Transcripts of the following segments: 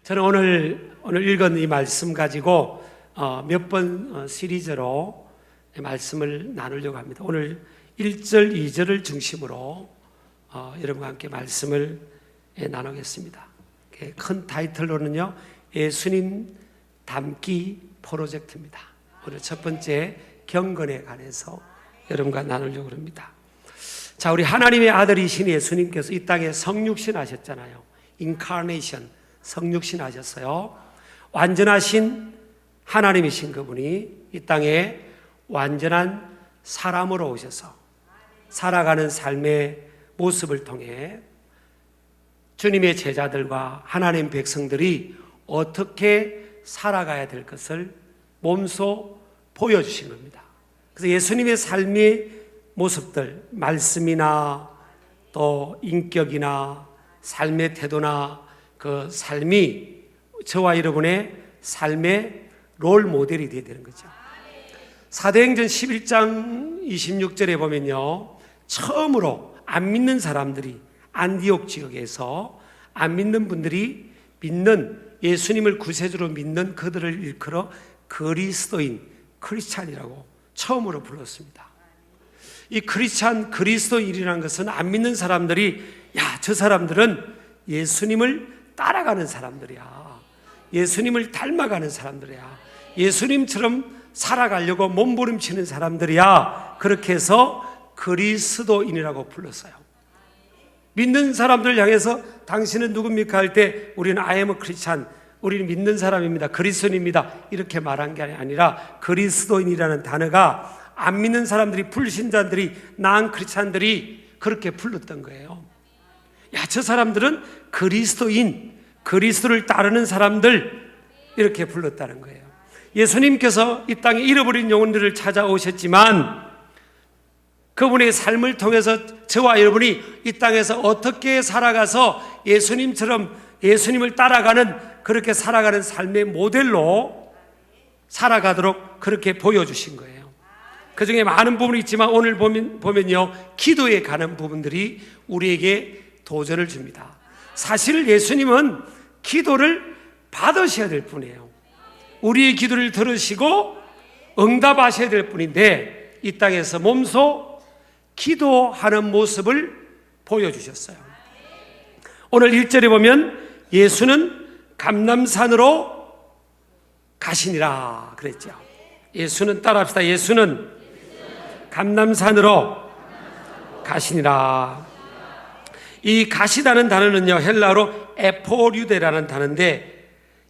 저는 오늘 읽은 이 말씀 가지고 몇 번 시리즈로 말씀을 나누려고 합니다. 오늘 1절, 2절을 중심으로 여러분과 함께 말씀을 나누겠습니다. 큰 타이틀로는요, 예수님 닮기 프로젝트입니다. 오늘 첫 번째 경건에 관해서 여러분과 나누려고 합니다. 자, 우리 하나님의 아들이신 예수님께서 이 땅에 성육신 하셨잖아요. 인카네이션, 성육신 하셨어요. 완전하신 하나님이신 그분이 이 땅에 완전한 사람으로 오셔서 살아가는 삶의 모습을 통해 주님의 제자들과 하나님 백성들이 어떻게 살아가야 될 것을 몸소 보여주신 겁니다. 그래서 예수님의 삶의 모습들, 말씀이나 또 인격이나 삶의 태도나 그 삶이 저와 여러분의 삶의 롤 모델이 되어야 되는 거죠. 사도행전 11장 26절에 보면요, 처음으로 안 믿는 사람들이 안디옥 지역에서 안 믿는 분들이 믿는 예수님을 구세주로 믿는 그들을 일컬어 그리스도인, 크리스찬이라고 처음으로 불렀습니다. 이 크리스찬, 그리스도인이라는 것은 안 믿는 사람들이 야, 저 사람들은 예수님을 따라가는 사람들이야, 예수님을 닮아가는 사람들이야, 예수님처럼 살아가려고 몸부림치는 사람들이야, 그렇게 해서 그리스도인이라고 불렀어요. 믿는 사람들을 향해서 당신은 누굽니까 할 때 우리는 I am a Christian, 우리는 믿는 사람입니다, 그리스도인입니다, 이렇게 말한 게 아니라 그리스도인이라는 단어가 안 믿는 사람들이, 불신자들이, 난 크리스찬들이 그렇게 불렀던 거예요. 야, 저 사람들은 그리스도인, 그리스도를 따르는 사람들, 이렇게 불렀다는 거예요. 예수님께서 이 땅에 잃어버린 영혼들을 찾아오셨지만 그분의 삶을 통해서 저와 여러분이 이 땅에서 어떻게 살아가서 예수님처럼 예수님을 따라가는, 그렇게 살아가는 삶의 모델로 살아가도록 그렇게 보여주신 거예요. 그 중에 많은 부분이 있지만 오늘 보면요, 기도에 관한 부분들이 우리에게 도전을 줍니다. 사실 예수님은 기도를 받으셔야 될 분이에요. 우리의 기도를 들으시고 응답하셔야 될 분인데 이 땅에서 몸소 기도하는 모습을 보여주셨어요. 오늘 1절에 보면 예수는 감람산으로 가시니라 그랬죠. 예수는, 따라합시다. 예수는 감람산으로 가시니라. 이 가시다는 단어는요, 헬라어로 에포류데라는 단어인데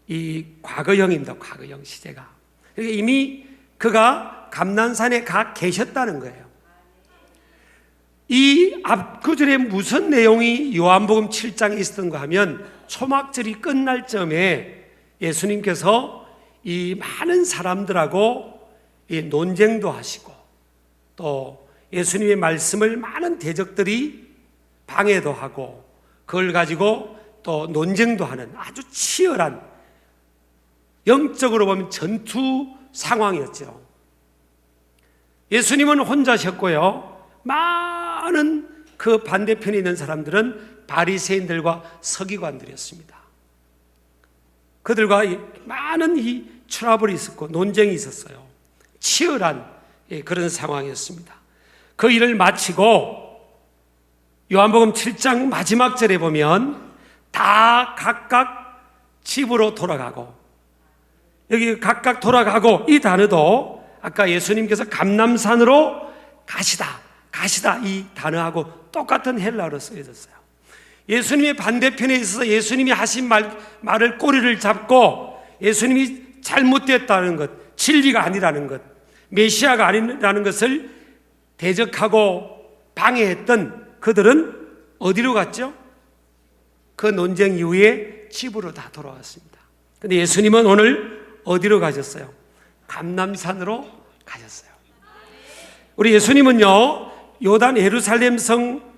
이 과거형입니다. 과거형 시제가. 그러니까 이미 그가 감람산에 가 계셨다는 거예요. 이 앞 구절에 무슨 내용이 요한복음 7장에 있었던가 하면 초막절이 끝날 쯤에 예수님께서 이 많은 사람들하고 이 논쟁도 하시고 또 예수님의 말씀을 많은 대적들이 방해도 하고 그걸 가지고 또 논쟁도 하는 아주 치열한, 영적으로 보면 전투 상황이었죠. 예수님은 혼자셨고요, 많은 그 반대편에 있는 사람들은 바리새인들과 서기관들이었습니다. 그들과 많은 이 트러블이 있었고 논쟁이 있었어요. 치열한 그런 상황이었습니다. 그 일을 마치고 요한복음 7장 마지막 절에 보면 다 각각 집으로 돌아가고, 여기 각각 돌아가고, 이 단어도 아까 예수님께서 감람산으로 가시다 이 단어하고 똑같은 헬라어로 쓰여졌어요. 예수님의 반대편에 있어서 예수님이 하신 말을 꼬리를 잡고 예수님이 잘못됐다는 것, 진리가 아니라는 것, 메시아가 아니라는 것을 대적하고 방해했던 그들은 어디로 갔죠? 그 논쟁 이후에 집으로 다 돌아왔습니다. 그런데 예수님은 오늘 어디로 가셨어요? 감람산으로 가셨어요. 우리 예수님은요, 요단 예루살렘 성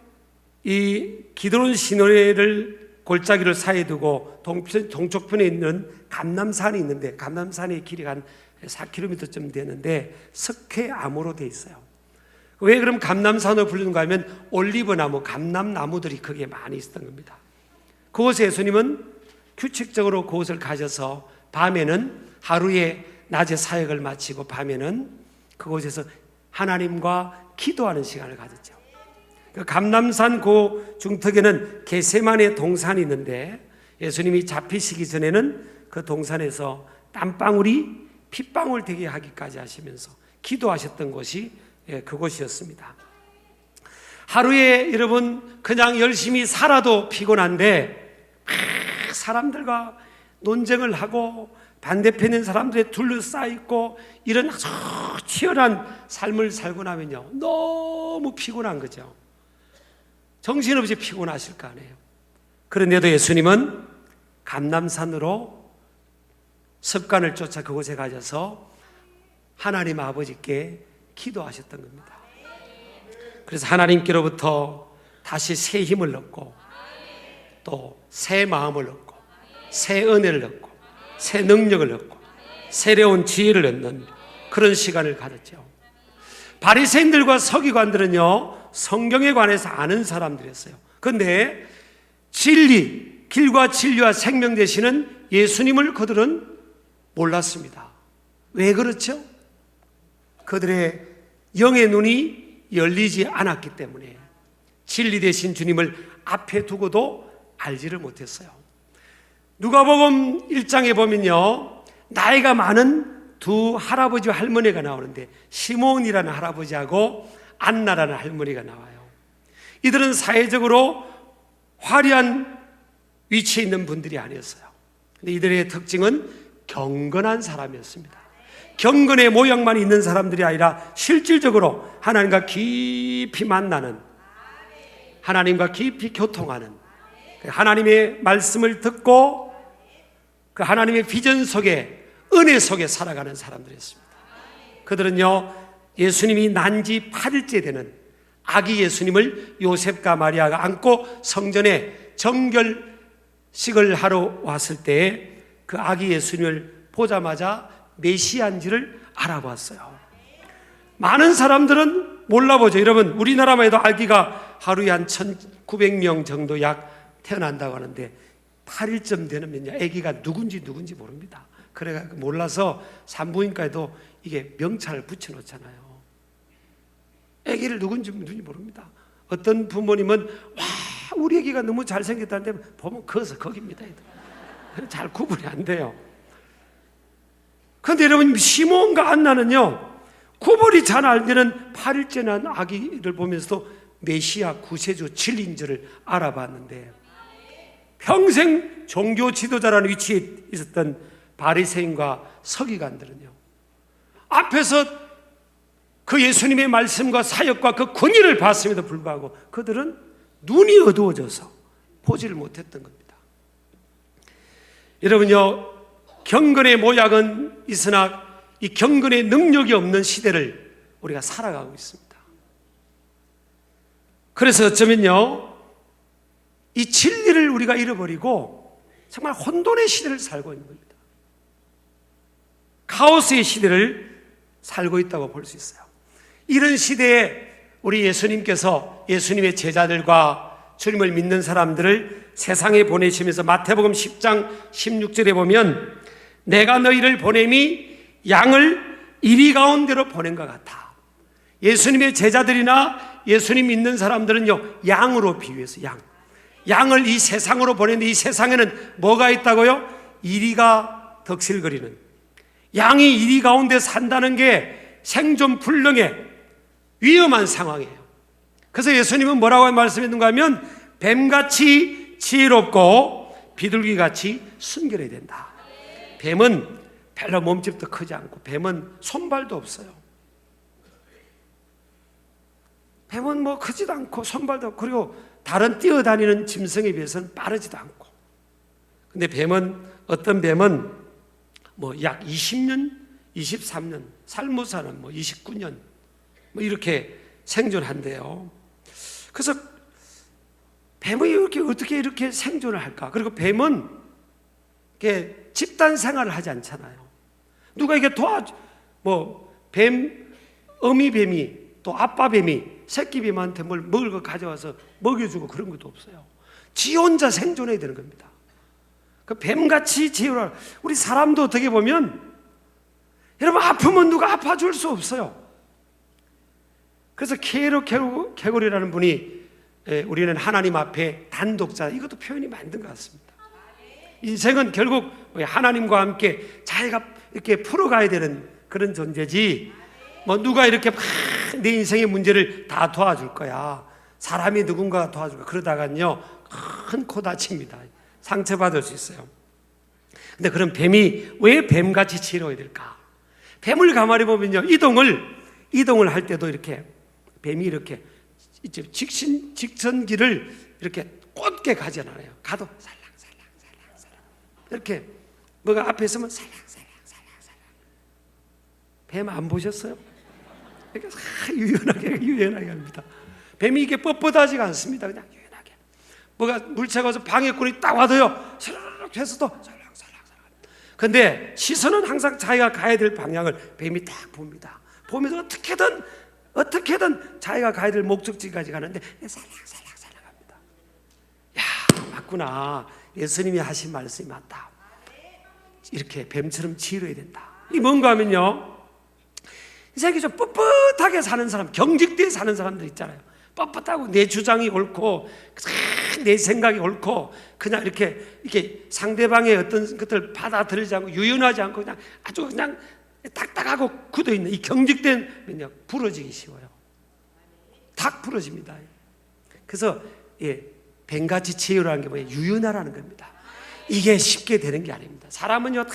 이 기드론 시내를 골짜기를 사이에 두고 동쪽편에 있는 감람산이 있는데, 감람산의 길이 한 4km쯤 되는데 석회암으로 되어 있어요. 왜 그럼 감람산으로 부르는가 하면 올리브나무, 감람나무들이 거기에 많이 있었던 겁니다. 그곳에 예수님은 규칙적으로 그곳을 가셔서 밤에는 하루에 낮에 사역을 마치고 밤에는 그곳에서 하나님과 기도하는 시간을 가졌죠. 그 감람산 그 중턱에는 겟세마네 동산이 있는데 예수님이 잡히시기 전에는 그 동산에서 땀방울이 핏방울 되게 하기까지 하시면서 기도하셨던 곳이 그곳이었습니다. 하루에 여러분 그냥 열심히 살아도 피곤한데 막 사람들과 논쟁을 하고 반대편에 있는 사람들에 둘러싸여있고 이런 아주 치열한 삶을 살고 나면요 너무 피곤한 거죠. 정신없이 피곤하실 거 아니에요. 그런데도 예수님은 감람산으로 습관을 쫓아 그곳에 가셔서 하나님 아버지께 기도하셨던 겁니다. 그래서 하나님께로부터 다시 새 힘을 얻고 또 새 마음을 얻고 새 은혜를 얻고 새 능력을 얻고 새로운 지혜를 얻는 그런 시간을 가졌죠. 바리새인들과 서기관들은요 성경에 관해서 아는 사람들이었어요. 그런데 진리, 길과 진리와 생명 되시는 예수님을 그들은 몰랐습니다. 왜 그렇죠? 그들의 영의 눈이 열리지 않았기 때문에 진리 되신 주님을 앞에 두고도 알지를 못했어요. 누가복음 1장에 보면요 나이가 많은 두 할아버지와 할머니가 나오는데 시몬이라는 할아버지하고 안나라는 할머니가 나와요. 이들은 사회적으로 화려한 위치에 있는 분들이 아니었어요. 근데 이들의 특징은 경건한 사람이었습니다. 경건의 모양만 있는 사람들이 아니라 실질적으로 하나님과 깊이 만나는, 하나님과 깊이 교통하는, 하나님의 말씀을 듣고 그 하나님의 비전 속에, 은혜 속에 살아가는 사람들이었습니다. 그들은요 예수님이 난 지 8일째 되는 아기 예수님을 요셉과 마리아가 안고 성전에 정결식을 하러 왔을 때에 그 아기 예수님을 보자마자 메시아인지를 알아봤어요. 많은 사람들은 몰라보죠. 여러분 우리나라만 해도 아기가 하루에 한 1900명 정도 약 태어난다고 하는데 8일쯤 되면 아기가 누군지 모릅니다. 그래가 몰라서 산부인과에도 이게 명찰을 붙여놓잖아요. 아기를 누군지 모릅니다. 어떤 부모님은 와 우리 아기가 너무 잘생겼다는데 보면 커서 거기입니다. 잘 구분이 안 돼요. 그런데 여러분 시몬과 안나는요 구분이 잘 안 되는 8일째 난 아기를 보면서도 메시아 구세주 진리인 줄을 알아봤는데 평생 종교 지도자라는 위치에 있었던 바리새인과 서기관들은요 앞에서 그 예수님의 말씀과 사역과 그 권위를 봤음에도 불구하고 그들은 눈이 어두워져서 보지를 못했던 겁니다. 여러분요 경건의 모양은 있으나 이 경건의 능력이 없는 시대를 우리가 살아가고 있습니다. 그래서 어쩌면요 이 진리를 우리가 잃어버리고 정말 혼돈의 시대를 살고 있는 겁니다. 카오스의 시대를 살고 있다고 볼 수 있어요. 이런 시대에 우리 예수님께서 예수님의 제자들과 주님을 믿는 사람들을 세상에 보내시면서 마태복음 10장 16절에 보면 내가 너희를 보냄이 양을 이리 가운데로 보낸 것 같아. 예수님의 제자들이나 예수님 믿는 사람들은요 양으로 비유해서 양을 이 세상으로 보냈는데 이 세상에는 뭐가 있다고요? 이리가 덕실거리는 양이 이리 가운데 산다는 게 생존 불능의 위험한 상황이에요. 그래서 예수님은 뭐라고 말씀했는가 하면 뱀같이 지혜롭고 비둘기같이 순결해야 된다. 뱀은 별로 몸집도 크지 않고 뱀은 손발도 없어요. 뱀은 뭐 크지도 않고 손발도 없고 그리고 다른 뛰어다니는 짐승에 비해서는 빠르지도 않고 근데 뱀은 어떤 뱀은 뭐 약 20년, 23년 살모사는 뭐 29년 뭐 이렇게 생존한대요. 그래서 뱀이 어떻게 이렇게 생존을 할까? 그리고 뱀은 이렇게 집단 생활을 하지 않잖아요. 누가 이게 어미뱀이 또 아빠뱀이 새끼뱀한테 뭘 먹을 거 가져와서 먹여주고 그런 것도 없어요. 지 혼자 생존해야 되는 겁니다. 그 뱀같이 지혜로라. 우리 사람도 어떻게 보면 여러분 아프면 누가 아파줄 수 없어요. 그래서 캐롤이라는 분이 우리는 하나님 앞에 단독자, 이것도 표현이 맞는 것 같습니다. 인생은 결국 하나님과 함께 자기가 이렇게 풀어가야 되는 그런 존재지, 뭐 누가 이렇게 막 내 인생의 문제를 다 도와줄 거야, 사람이 누군가가 도와줄 거야, 그러다가는요 큰 코 다칩니다. 상처받을 수 있어요. 근데 그럼 뱀이 왜 뱀같이 지혜로워야 될까? 뱀을 가만히 보면요, 이동을 할 때도 이렇게 뱀이 이렇게 직선길을 이렇게 곧게 가지 않아요. 가도 살랑살랑 이렇게 뭐가 앞에 있으면 살랑살랑. 뱀 안 보셨어요? 이렇게 유연하게 합니다. 뱀이 이게 뻣뻣하지가 않습니다. 그냥 유연하게. 뭐가 물체가 와서 방해꾼이 딱 와도요, 스르륵 해서도 살랑살랑. 근데 시선은 항상 자기가 가야 될 방향을 뱀이 딱 봅니다. 보면서 어떻게든 자기가 가야 될 목적지까지 가는데 살랑살랑 합니다. 야, 맞구나. 예수님이 하신 말씀이 맞다. 이렇게 뱀처럼 지혜로워야 된다. 이게 뭔가 하면요, 이 세상에 좀 뻣뻣하게 사는 사람, 경직되어 사는 사람들 있잖아요. 뻣뻣하고 내 주장이 옳고 내 생각이 옳고 그냥 이렇게 상대방의 어떤 것들을 받아들이지 않고 유연하지 않고 그냥 아주 그냥 딱딱하고 굳어있는 이 경직된 부러지기 쉬워요. 탁 부러집니다. 그래서 뱀같이 지혜로운 게 뭐예요? 유연하라는 겁니다. 이게 쉽게 되는 게 아닙니다. 사람은요 다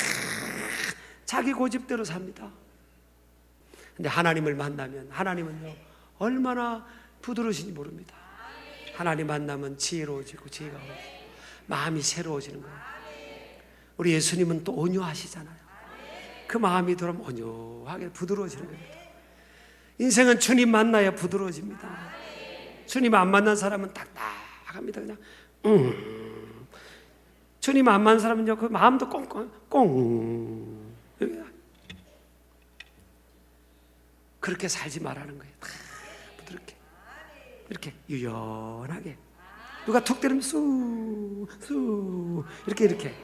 자기 고집대로 삽니다. 근데 하나님을 만나면 하나님은요 얼마나 부드러우신지 모릅니다. 하나님 만나면 지혜로워지고 지혜가 오고 마음이 새로워지는 거예요. 우리 예수님은 또 온유하시잖아요. 그 마음이 들어오면 온유하게 부드러워지는 겁니다. 인생은 주님 만나야 부드러워집니다. 주님 안 만난 사람은 딱딱합니다. 그냥 주님 안 만난 사람은요 그 마음도 꽁꽁 그렇게 살지 말라는 거예요. 다 부드럽게 이렇게 유연하게 누가 툭 때리면 쑥 이렇게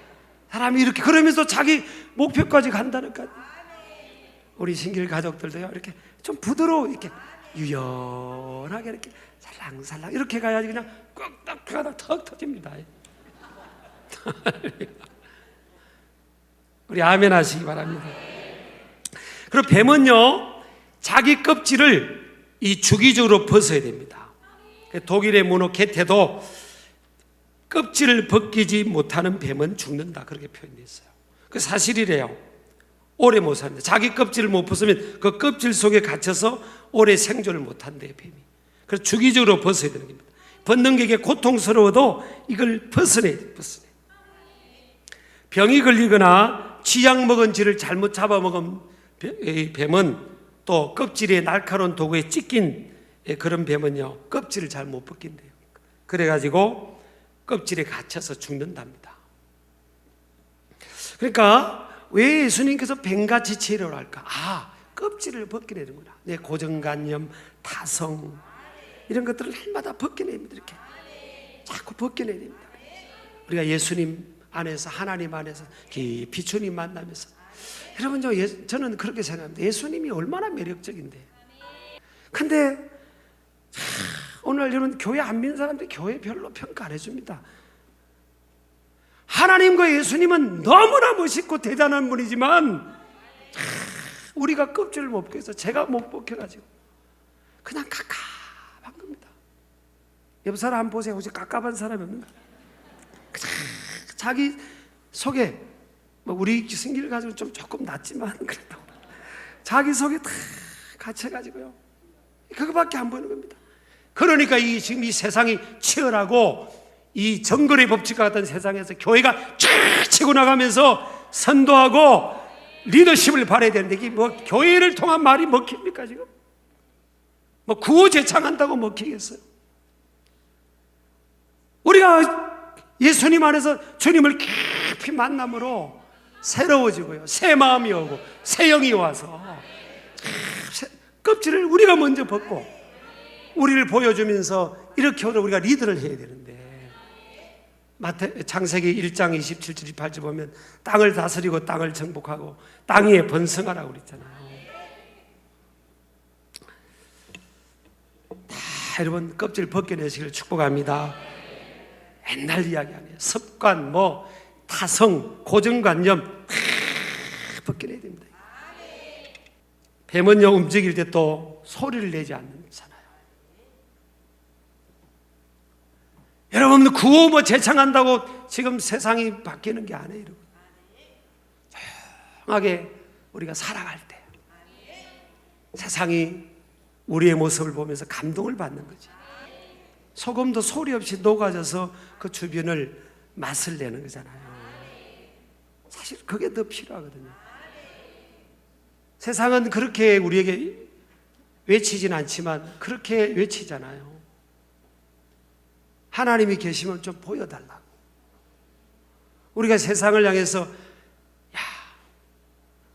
사람이 이렇게 그러면서 자기 목표까지 간다니까. 우리 신길 가족들도요 이렇게 좀 부드러워 이렇게 유연하게 이렇게 살랑살랑 이렇게 가야지 그냥 꾹딱 가다 턱 터집니다. 우리 아멘 하시기 바랍니다. 그리고 뱀은요 자기 껍질을 주기적으로 벗어야 됩니다. 독일의 문어 개태도 껍질을 벗기지 못하는 뱀은 죽는다, 그렇게 표현되어 있어요. 그 사실이래요. 오래 못 삽니다. 자기 껍질을 못 벗으면 그 껍질 속에 갇혀서 오래 생존을 못한대요, 뱀이. 그래서 주기적으로 벗어야 되는 겁니다. 벗는 게 고통스러워도 이걸 벗어내야 돼요. 병이 걸리거나 쥐약 먹은 쥐를 잘못 잡아먹은 뱀은 또 껍질에 날카로운 도구에 찢긴 그런 뱀은요 껍질을 잘 못 벗긴대요. 그래가지고 껍질에 갇혀서 죽는답니다. 그러니까 왜 예수님께서 뱀같이 지혜로울까? 껍질을 벗겨내는구나. 내 고정관념, 타성 이런 것들을 날마다 벗겨냅니다. 이렇게 자꾸 벗겨내야 됩니다. 우리가 예수님 안에서 하나님 안에서 깊이 주님 만나면서 여러분 저는 그렇게 생각합니다. 예수님이 얼마나 매력적인데. 근데 오늘 여러분 교회 안 믿는 사람들 교회 별로 평가 안 해줍니다. 하나님과 예수님은 너무나 멋있고 대단한 분이지만 우리가 껍질을 못 벗겨서 제가 못 벗겨가지고 그냥 깝깝한 겁니다. 옆 사람 한번 보세요. 혹시 깝깝한 사람이 없는가? 자기 속에 우리 승기를 가지고 좀 조금 낫지만 그래도 자기 속에 다 갇혀가지고요 그거밖에 안 보이는 겁니다. 그러니까 지금 이 세상이 치열하고 이 정글의 법칙과 같은 세상에서 교회가 쫙 치고 나가면서 선도하고 리더십을 발휘해야 되는데 이게 교회를 통한 말이 먹힙니까 지금? 구호제창한다고 먹히겠어요? 우리가 예수님 안에서 주님을 깊이 만남으로 새로워지고요 새 마음이 오고 새 영이 와서 껍질을 우리가 먼저 벗고 우리를 보여주면서 이렇게 우리가 리드를 해야 되는데 창세기 1장 27절 28절 보면 땅을 다스리고 땅을 정복하고 땅 위에 번성하라고 그랬잖아요. 다 여러분 껍질 벗겨내시기를 축복합니다. 옛날 이야기 아니에요. 습관, 타성, 고정관념 다 벗겨내야 됩니다. 뱀은요 움직일 때 또 소리를 내지 않잖아요. 여러분 구호 재창한다고 지금 세상이 바뀌는 게 아니에요. 여러분 조용하게 우리가 살아갈 때 세상이 우리의 모습을 보면서 감동을 받는 거지. 소금도 소리 없이 녹아져서 그 주변을 맛을 내는 거잖아요. 사실 그게 더 필요하거든요. 세상은 그렇게 우리에게 외치진 않지만 그렇게 외치잖아요. 하나님이 계시면 좀 보여달라고. 우리가 세상을 향해서 야,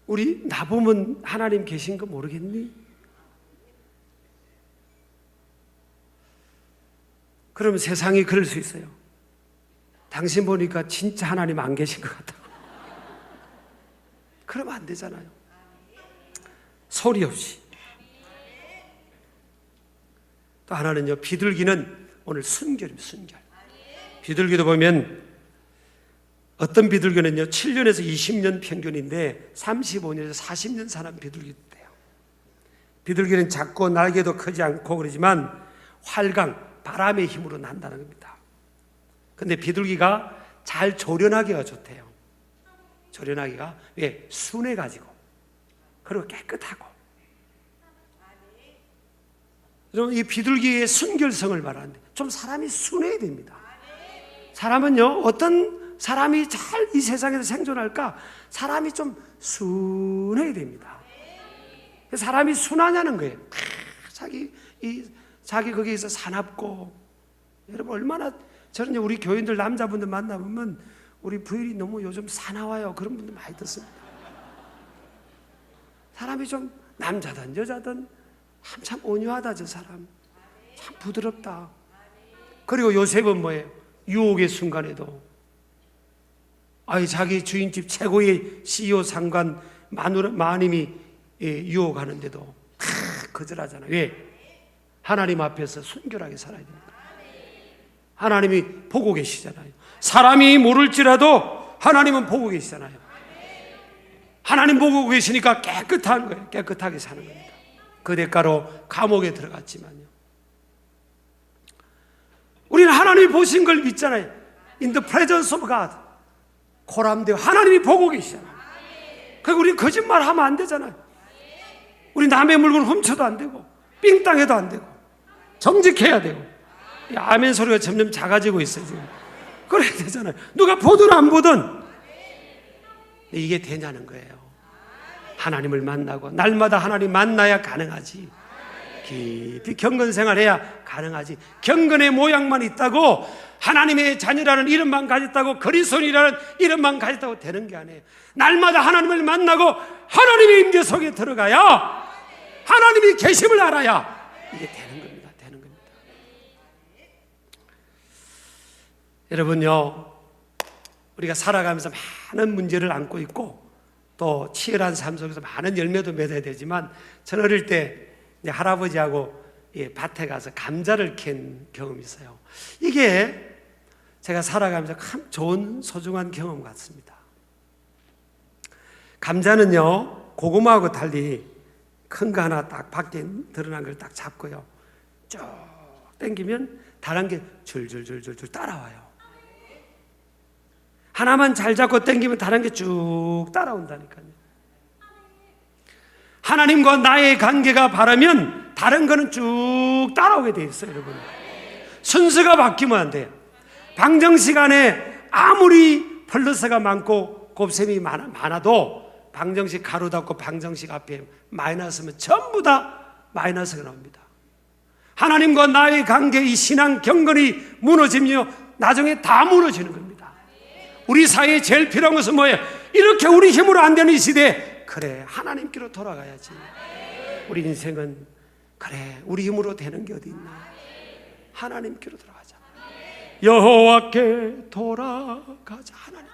우리 나보면 하나님 계신 거 모르겠니? 그러면 세상이 그럴 수 있어요. 당신 보니까 진짜 하나님 안 계신 것 같다고. 그러면 안 되잖아요. 소리 없이. 또 하나는요, 비둘기는 오늘 순결입니다. 순결. 비둘기도 보면 어떤 비둘기는요 7년에서 20년 평균인데 35년에서 40년 사는 비둘기도 돼요. 비둘기는 작고 날개도 크지 않고 그러지만 활강, 바람의 힘으로 난다는 겁니다. 근데 비둘기가 잘 조련하기가 좋대요. 조련하기가 왜? 순해가지고 그리고 깨끗하고. 여러분 이 비둘기의 순결성을 말하는데 좀 사람이 순해야 됩니다. 사람은요 어떤 사람이 잘 이 세상에서 생존할까? 사람이 좀 순해야 됩니다. 사람이 순하냐는 거예요. 자기 거기에서 사납고. 여러분 얼마나 저는 우리 교인들 남자분들 만나보면 우리 부인이 너무 요즘 사나워요 그런 분들 많이 듣습니다. 사람이 좀 남자든 여자든 참 온유하다. 저 사람 참 부드럽다. 그리고 요셉은 뭐예요? 유혹의 순간에도 자기 주인집 최고의 CEO 상관 마님이 유혹하는데도 다 거절하잖아요. 왜? 하나님 앞에서 순결하게 살아야 됩니다. 하나님이 보고 계시잖아요. 사람이 모를지라도 하나님은 보고 계시잖아요. 하나님 보고 계시니까 깨끗한 거예요. 깨끗하게 사는 겁니다. 그 대가로 감옥에 들어갔지만요. 우리는 하나님이 보신 걸 믿잖아요. In the presence of God. 코람되어 하나님이 보고 계시잖아요. 그러니까 우리는 거짓말하면 안 되잖아요. 우리 남의 물건 훔쳐도 안 되고 삥땅해도 안 되고 정직해야 되고. 아멘 소리가 점점 작아지고 있어요 지금. 그래야 되잖아요. 누가 보든 안 보든 이게 되냐는 거예요. 하나님을 만나고 날마다 하나님 만나야 가능하지. 깊이 경건생활해야 가능하지. 경건의 모양만 있다고 하나님의 자녀라는 이름만 가졌다고 그리스도인이라는 이름만 가졌다고 되는 게 아니에요. 날마다 하나님을 만나고 하나님의 임재 속에 들어가야 하나님이 계심을 알아야 이게 되는 겁니다. 되는 겁니다. 여러분요, 우리가 살아가면서 많은 문제를 안고 있고 또 치열한 삶 속에서 많은 열매도 맺어야 되지만 저는 어릴 때 할아버지하고 밭에 가서 감자를 캔 경험이 있어요. 이게 제가 살아가면서 참 좋은 소중한 경험 같습니다. 감자는요 고구마하고 달리 큰 거 하나 딱 밖에 드러난 걸 딱 잡고요 쭉 당기면 다른 게 줄줄줄줄줄 따라와요. 하나만 잘 잡고 당기면 다른 게 쭉 따라온다니까요. 하나님과 나의 관계가 바르면 다른 거는 쭉 따라오게 돼 있어요. 여러분 순서가 바뀌면 안 돼요. 방정식 안에 아무리 플러스가 많고 곱셈이 많아도 방정식 가로 닫고 방정식 앞에 마이너스면 전부 다 마이너스가 나옵니다. 하나님과 나의 관계, 이 신앙 경건이 무너지며 나중에 다 무너지는 겁니다. 우리 사회에 제일 필요한 것은 뭐예요? 이렇게 우리 힘으로 안 되는 이 시대에 그래 하나님께로 돌아가야지. 우리 인생은 그래 우리 힘으로 되는 게 어디 있나? 하나님께로 돌아가자. 여호와께 돌아가자. 하나님께.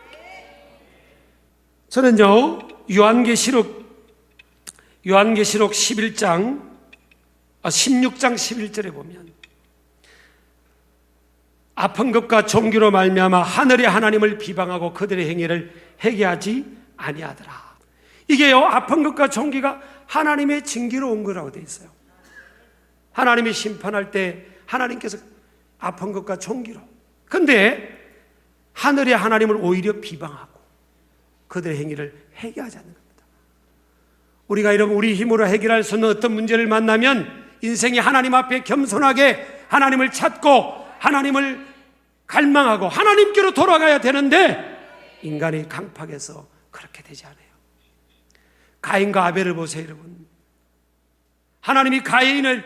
저는요 요한계시록 16장 11절에 보면 아픈 것과 종기로 말미암아 하늘의 하나님을 비방하고 그들의 행위를 회개하지 아니하더라. 이게요 아픈 것과 종기가 하나님의 징계로 온 거라고 되어 있어요. 하나님이 심판할 때 하나님께서 아픈 것과 종기로, 근데 하늘의 하나님을 오히려 비방하고 그들의 행위를 회개하지 않는 겁니다. 우리가 이런 우리 힘으로 해결할 수 없는 어떤 문제를 만나면 인생이 하나님 앞에 겸손하게 하나님을 찾고 하나님을 갈망하고 하나님께로 돌아가야 되는데 인간이 강팍해서 그렇게 되지 않아요. 가인과 아벨을 보세요, 여러분. 하나님이 가인을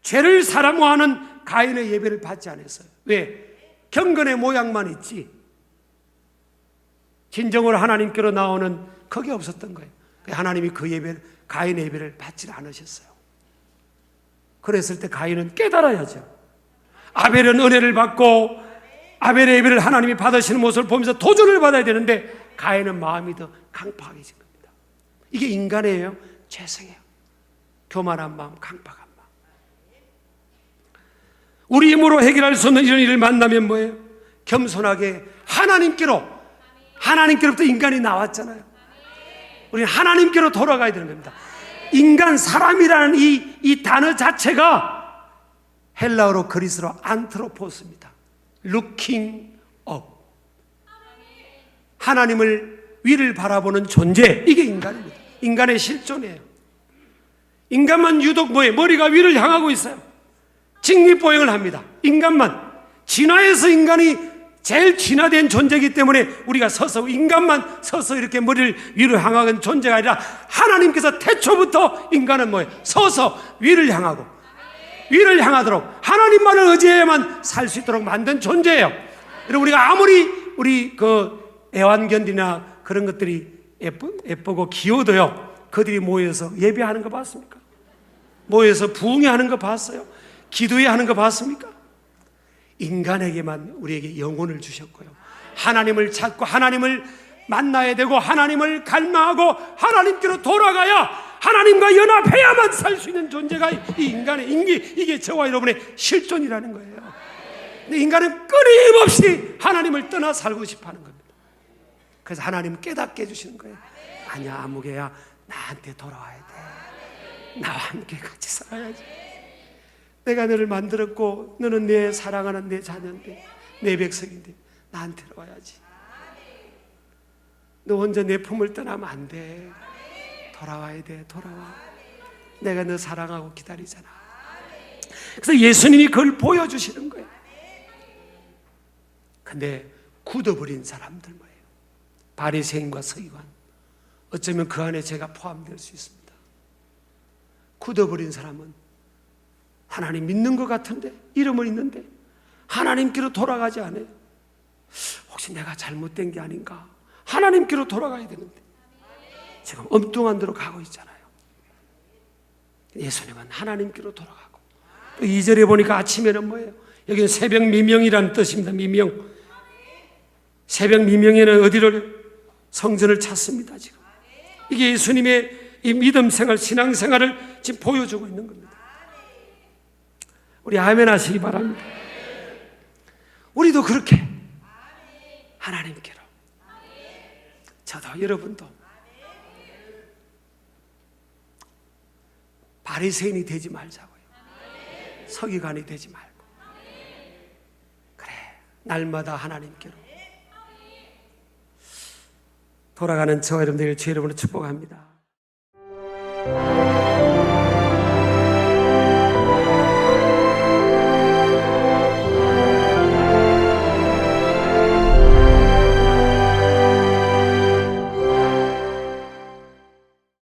죄를 사랑하는 가인의 예배를 받지 않았어요. 왜? 경건의 모양만 있지 진정으로 하나님께로 나오는 그게 없었던 거예요. 하나님이 그 예배를, 가인의 예배를 받지 않으셨어요. 그랬을 때 가인은 깨달아야죠. 아벨은 은혜를 받고 아벨의 예배를 하나님이 받으시는 모습을 보면서 도전을 받아야 되는데 가인은 마음이 더 강팍해진 겁니다. 이게 인간이에요? 죄성이에요. 교만한 마음, 강팍한 마음. 우리 힘으로 해결할 수 없는 이런 일을 만나면 뭐예요? 겸손하게 하나님께로부터 인간이 나왔잖아요. 우리는 하나님께로 돌아가야 되는 겁니다. 인간, 사람이라는 이 단어 자체가 헬라어로 그리스로 안트로포스입니다. Looking up. 하나님을 위를 바라보는 존재, 이게 인간입니다. 인간의 실존이에요. 인간만 유독 뭐예요? 머리가 위를 향하고 있어요. 직립보행을 합니다. 인간만. 진화해서 인간이 제일 진화된 존재이기 때문에 우리가 서서, 인간만 서서 이렇게 머리를 위로 향하는 존재가 아니라 하나님께서 태초부터 인간은 뭐예요? 서서 위를 향하고 위를 향하도록 하나님만을 의지해야만 살 수 있도록 만든 존재예요. 여러분, 우리가 아무리 우리 그 애완견들이나 그런 것들이 예쁘고 귀여워도요, 그들이 모여서 예배하는 거 봤습니까? 모여서 부흥회하는 거 봤어요? 기도회 하는 거 봤습니까? 인간에게만 우리에게 영혼을 주셨고요, 하나님을 찾고 하나님을 만나야 되고 하나님을 갈망하고 하나님께로 돌아가야 하나님과 연합해야만 살 수 있는 존재가 이 인간의 인기, 이게 저와 여러분의 실존이라는 거예요. 근데 인간은 끊임없이 하나님을 떠나 살고 싶어하는 겁니다. 그래서 하나님 깨닫게 해주시는 거예요. 아니야, 아무개야, 나한테 돌아와야 돼. 나와 함께 같이 살아야지. 내가 너를 만들었고 너는 내 사랑하는 내 자녀인데 내 백성인데 나한테 와야지. 너 혼자 내 품을 떠나면 안 돼. 돌아와야 돼. 돌아와. 내가 너 사랑하고 기다리잖아. 그래서 예수님이 그걸 보여주시는 거예요. 근데 굳어버린 사람들 뭐예요? 바리새인과 서기관, 어쩌면 그 안에 제가 포함될 수 있습니다. 굳어버린 사람은 하나님 믿는 것 같은데, 이름은 있는데 하나님께로 돌아가지 않아요. 혹시 내가 잘못된 게 아닌가? 하나님께로 돌아가야 되는데 지금 엉뚱한 데로 가고 있잖아요. 예수님은 하나님께로 돌아가고, 또 2절에 보니까 아침에는 뭐예요? 여기는 새벽 미명이라는 뜻입니다. 미명. 새벽 미명에는 어디를? 성전을 찾습니다. 지금 이게 예수님의 이 믿음 생활, 신앙 생활을 지금 보여주고 있는 겁니다. 우리 아멘 하시기 바랍니다. 우리도 그렇게 하나님께로, 저도 여러분도 바리새인이 되지 말자고요. 서기관이 되지 말고, 그래, 날마다 하나님께로 돌아가는 저와 여러분들, 주 여러분을 축복합니다.